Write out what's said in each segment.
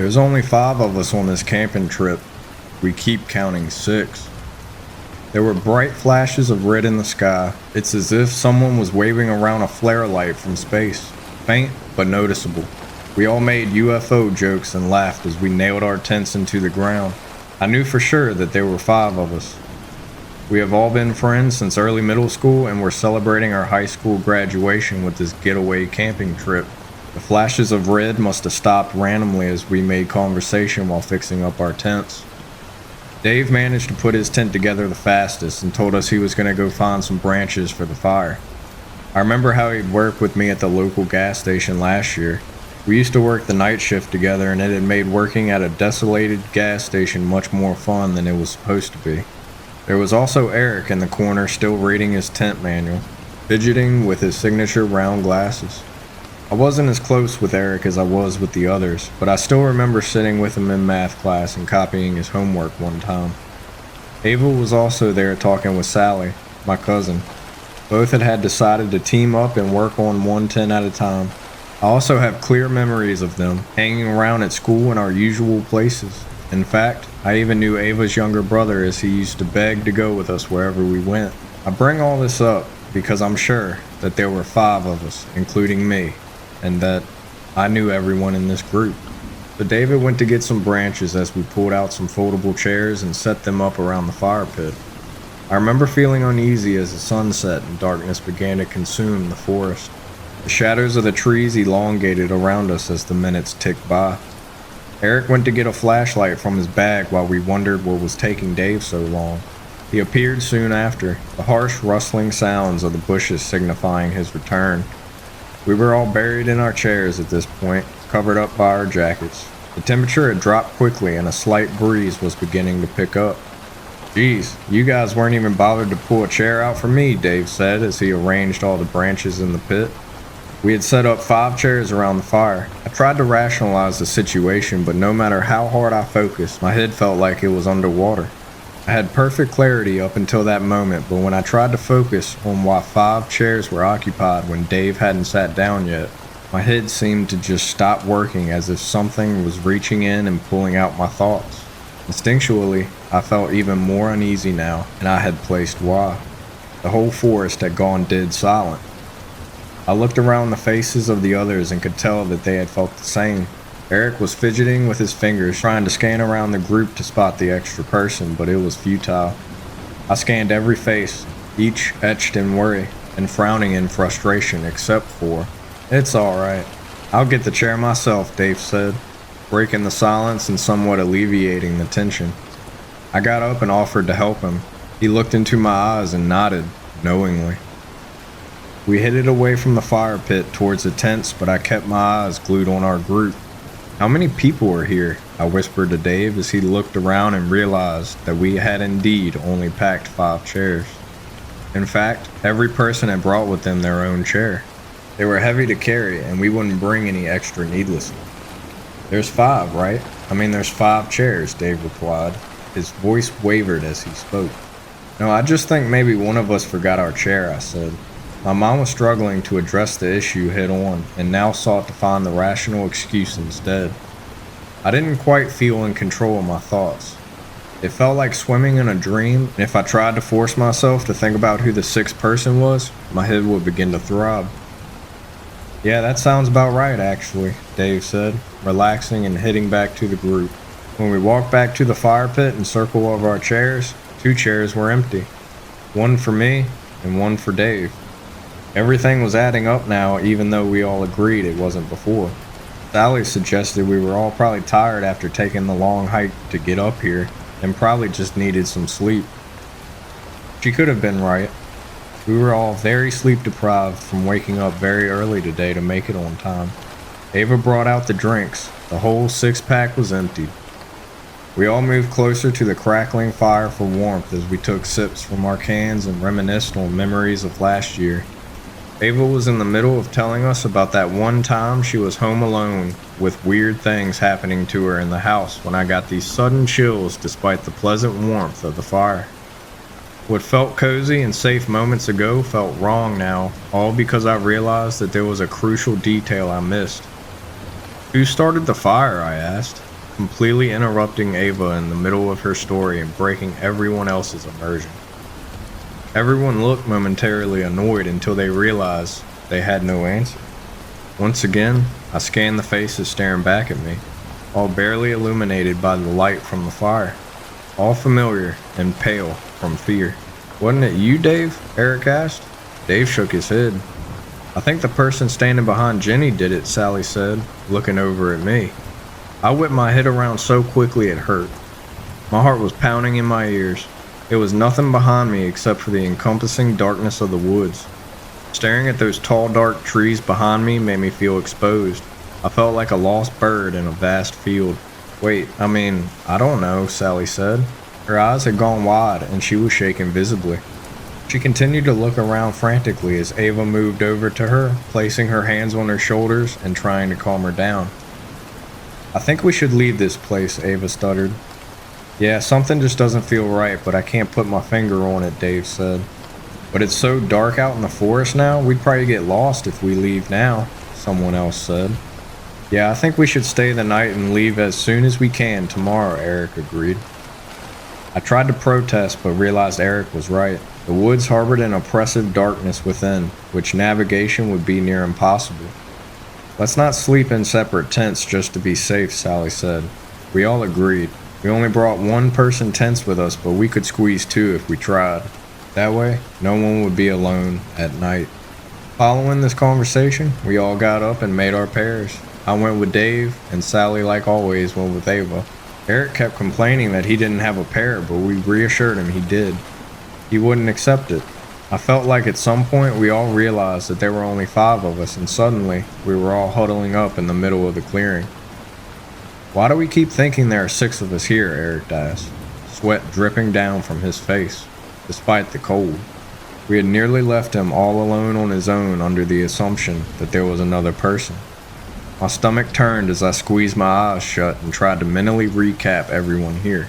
There's only 5 of us on this camping trip. We keep counting 6. There were bright flashes of red in the sky. It's as if someone was waving around a flare light from space. Faint, but noticeable. We all made UFO jokes and laughed as we nailed our tents into the ground. I knew for sure that there were 5 of us. We have all been friends since early middle school, and we're celebrating our high school graduation with this getaway camping trip. The flashes of red must have stopped randomly as we made conversation while fixing up our tents. Dave managed to put his tent together the fastest and told us he was going to go find some branches for the fire. I remember how he'd worked with me at the local gas station last year. We used to work the night shift together, and it had made working at a desolated gas station much more fun than it was supposed to be. There was also Eric in the corner still reading his tent manual, fidgeting with his signature round glasses. I wasn't as close with Eric as I was with the others, but I still remember sitting with him in math class and copying his homework one time. Ava was also there talking with Sally, my cousin. Both had decided to team up and work on one tent at a time. I also have clear memories of them hanging around at school in our usual places. In fact, I even knew Ava's younger brother, as he used to beg to go with us wherever we went. I bring all this up because I'm sure that there were 5 of us, including me, and that I knew everyone in this group. So David went to get some branches as we pulled out some foldable chairs and set them up around the fire pit. I remember feeling uneasy as the sun set and darkness began to consume the forest. The shadows of the trees elongated around us as the minutes ticked by. Eric went to get a flashlight from his bag while we wondered what was taking Dave so long. He appeared soon after, the harsh rustling sounds of the bushes signifying his return. We were all buried in our chairs at this point, covered up by our jackets. The temperature had dropped quickly and a slight breeze was beginning to pick up. "Geez, you guys weren't even bothered to pull a chair out for me," Dave said as he arranged all the branches in the pit. We had set up 5 chairs around the fire. I tried to rationalize the situation, but no matter how hard I focused, my head felt like it was underwater. I had perfect clarity up until that moment, but when I tried to focus on why 5 chairs were occupied when Dave hadn't sat down yet, my head seemed to just stop working, as if something was reaching in and pulling out my thoughts. Instinctually, I felt even more uneasy now, and I had placed why. The whole forest had gone dead silent. I looked around the faces of the others and could tell that they had felt the same. Eric was fidgeting with his fingers, trying to scan around the group to spot the extra person, but it was futile. I scanned every face, each etched in worry and frowning in frustration, except for, "It's alright. I'll get the chair myself," Dave said, breaking the silence and somewhat alleviating the tension. I got up and offered to help him. He looked into my eyes and nodded, knowingly. We headed away from the fire pit towards the tents, but I kept my eyes glued on our group. "How many people are here?" I whispered to Dave as he looked around and realized that we had indeed only packed 5 chairs. In fact, every person had brought with them their own chair. They were heavy to carry, and we wouldn't bring any extra needlessly. "There's 5, right? I mean, there's 5 chairs," Dave replied. His voice wavered as he spoke. "No, I just think maybe one of us forgot our chair," I said. My mind was struggling to address the issue head on, and now sought to find the rational excuse instead. I didn't quite feel in control of my thoughts. It felt like swimming in a dream, and if I tried to force myself to think about who the 6th person was, my head would begin to throb. "Yeah, that sounds about right, actually," Dave said, relaxing and heading back to the group. When we walked back to the fire pit in circle of our chairs, 2 chairs were empty. One for me, and one for Dave. Everything was adding up now, even though we all agreed it wasn't before. Sally suggested we were all probably tired after taking the long hike to get up here, and probably just needed some sleep. She could have been right. We were all very sleep deprived from waking up very early today to make it on time. Ava brought out the drinks. The whole 6-pack was emptied. We all moved closer to the crackling fire for warmth as we took sips from our cans and reminisced on memories of last year. Ava was in the middle of telling us about that one time she was home alone with weird things happening to her in the house when I got these sudden chills despite the pleasant warmth of the fire. What felt cozy and safe moments ago felt wrong now, all because I realized that there was a crucial detail I missed. "Who started the fire?" I asked. completely interrupting Ava in the middle of her story and breaking everyone else's immersion. Everyone looked momentarily annoyed until they realized they had no answer. Once again, I scanned the faces staring back at me, all barely illuminated by the light from the fire, all familiar and pale from fear. "Wasn't it you, Dave?" Eric asked. Dave shook his head. "I think the person standing behind Jenny did it," Sally said, looking over at me. I whipped my head around so quickly it hurt. My heart was pounding in my ears. There was nothing behind me except for the encompassing darkness of the woods. Staring at those tall, dark trees behind me made me feel exposed. I felt like a lost bird in a vast field. "Wait, I don't know," Sally said. Her eyes had gone wide and she was shaking visibly. She continued to look around frantically as Ava moved over to her, placing her hands on her shoulders and trying to calm her down. "I think we should leave this place," Ava stuttered. "Yeah, something just doesn't feel right, but I can't put my finger on it," Dave said. "But it's so dark out in the forest now, we'd probably get lost if we leave now," someone else said. "Yeah, I think we should stay the night and leave as soon as we can tomorrow," Eric agreed. I tried to protest, but realized Eric was right. The woods harbored an oppressive darkness within, which navigation would be near impossible. "Let's not sleep in separate tents just to be safe," Sally said. We all agreed. We only brought one-person tents with us, but we could squeeze two if we tried. That way, no one would be alone at night. Following this conversation, we all got up and made our pairs. I went with Dave, and Sally, like always, went with Ava. Eric kept complaining that he didn't have a pair, but we reassured him he did. He wouldn't accept it. I felt like at some point we all realized that there were only 5 of us, and suddenly we were all huddling up in the middle of the clearing. "Why do we keep thinking there are 6 of us here?" Eric asked, sweat dripping down from his face, despite the cold. We had nearly left him all alone on his own under the assumption that there was another person. My stomach turned as I squeezed my eyes shut and tried to mentally recap everyone here.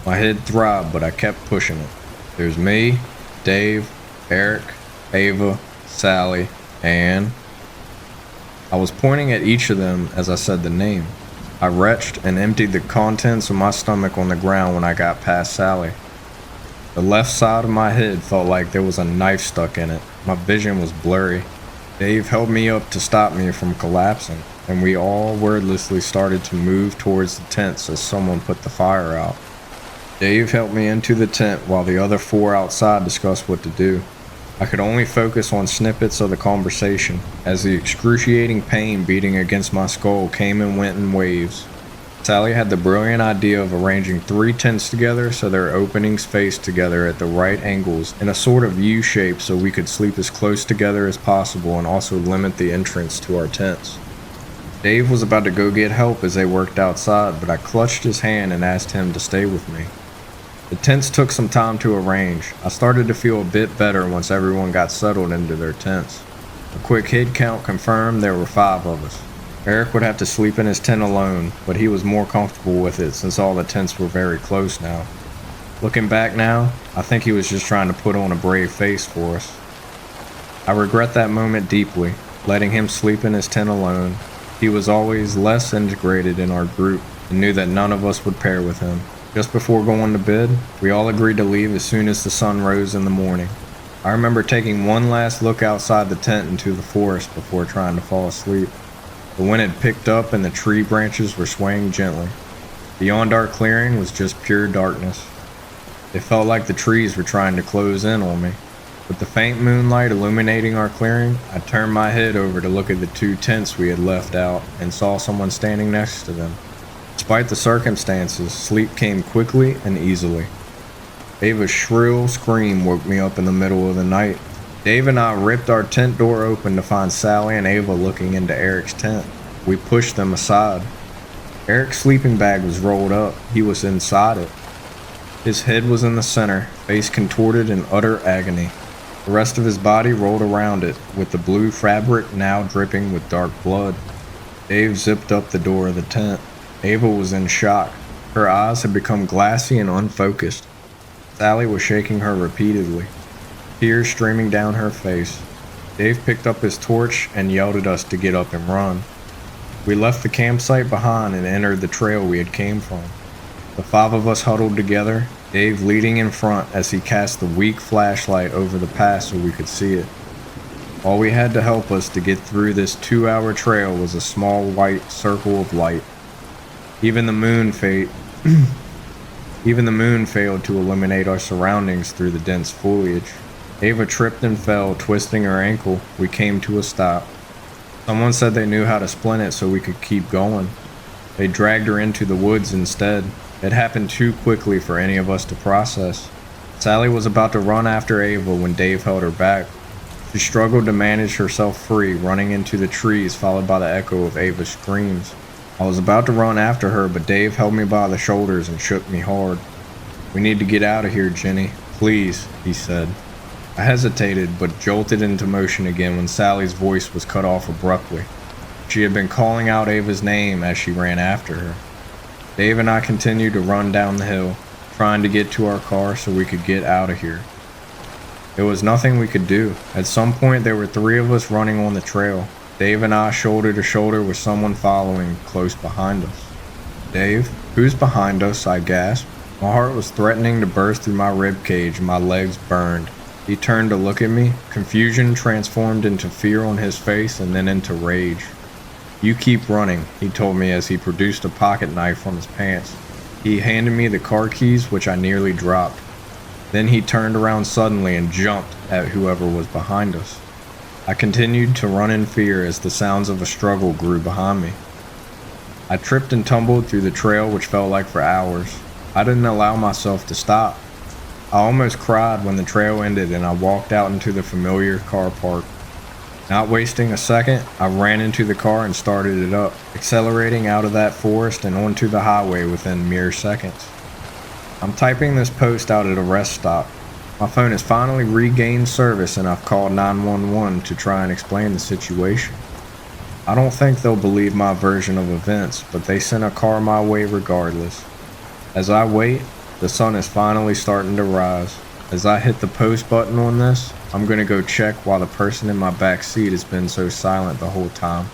My head throbbed, but I kept pushing it. There's me, Dave, Eric, Ava, Sally, and... I was pointing at each of them as I said the name. I retched and emptied the contents of my stomach on the ground when I got past Sally. The left side of my head felt like there was a knife stuck in it. My vision was blurry. Dave held me up to stop me from collapsing, and we all wordlessly started to move towards the tents as someone put the fire out. Dave helped me into the tent while the other 4 outside discussed what to do. I could only focus on snippets of the conversation, as the excruciating pain beating against my skull came and went in waves. Sally had the brilliant idea of arranging 3 tents together so their openings faced together at the right angles in a sort of U shape so we could sleep as close together as possible and also limit the entrance to our tents. Dave was about to go get help as they worked outside, but I clutched his hand and asked him to stay with me. The tents took some time to arrange. I started to feel a bit better once everyone got settled into their tents. A quick head count confirmed there were 5 of us. Eric would have to sleep in his tent alone, but he was more comfortable with it since all the tents were very close now. Looking back now, I think he was just trying to put on a brave face for us. I regret that moment deeply, letting him sleep in his tent alone. He was always less integrated in our group and knew that none of us would pair with him. Just before going to bed, we all agreed to leave as soon as the sun rose in the morning. I remember taking one last look outside the tent into the forest before trying to fall asleep. The wind had picked up and the tree branches were swaying gently. Beyond our clearing was just pure darkness. It felt like the trees were trying to close in on me. With the faint moonlight illuminating our clearing, I turned my head over to look at the 2 tents we had left out and saw someone standing next to them. Despite the circumstances, sleep came quickly and easily. Ava's shrill scream woke me up in the middle of the night. Dave and I ripped our tent door open to find Sally and Ava looking into Eric's tent. We pushed them aside. Eric's sleeping bag was rolled up. He was inside it. His head was in the center, face contorted in utter agony. The rest of his body rolled around it, with the blue fabric now dripping with dark blood. Dave zipped up the door of the tent. Ava was in shock. Her eyes had become glassy and unfocused. Sally was shaking her repeatedly, tears streaming down her face. Dave picked up his torch and yelled at us to get up and run. We left the campsite behind and entered the trail we had came from. The 5 of us huddled together, Dave leading in front as he cast the weak flashlight over the pass so we could see it. All we had to help us to get through this 2-hour trail was a small white circle of light. Even the moon failed to illuminate our surroundings through the dense foliage. Ava tripped and fell, twisting her ankle. We came to a stop. Someone said they knew how to splint it so we could keep going. They dragged her into the woods instead. It happened too quickly for any of us to process. Sally was about to run after Ava when Dave held her back. She struggled to manage herself free, running into the trees, followed by the echo of Ava's screams. I was about to run after her, but Dave held me by the shoulders and shook me hard. "We need to get out of here, Jenny. Please," he said. I hesitated, but jolted into motion again when Sally's voice was cut off abruptly. She had been calling out Ava's name as she ran after her. Dave and I continued to run down the hill, trying to get to our car so we could get out of here. There was nothing we could do. At some point, there were 3 of us running on the trail. Dave and I shoulder to shoulder with someone following close behind us. "Dave, who's behind us?" I gasped. My heart was threatening to burst through my ribcage and my legs burned. He turned to look at me. Confusion transformed into fear on his face and then into rage. "You keep running," he told me as he produced a pocket knife from his pants. He handed me the car keys, which I nearly dropped. Then he turned around suddenly and jumped at whoever was behind us. I continued to run in fear as the sounds of a struggle grew behind me. I tripped and tumbled through the trail, which felt like for hours. I didn't allow myself to stop. I almost cried when the trail ended and I walked out into the familiar car park. Not wasting a second, I ran into the car and started it up, accelerating out of that forest and onto the highway within mere seconds. I'm typing this post out at a rest stop. My phone has finally regained service and I've called 911 to try and explain the situation. I don't think they'll believe my version of events, but they sent a car my way regardless. As I wait, the sun is finally starting to rise. As I hit the post button on this, I'm gonna go check while the person in my back seat has been so silent the whole time.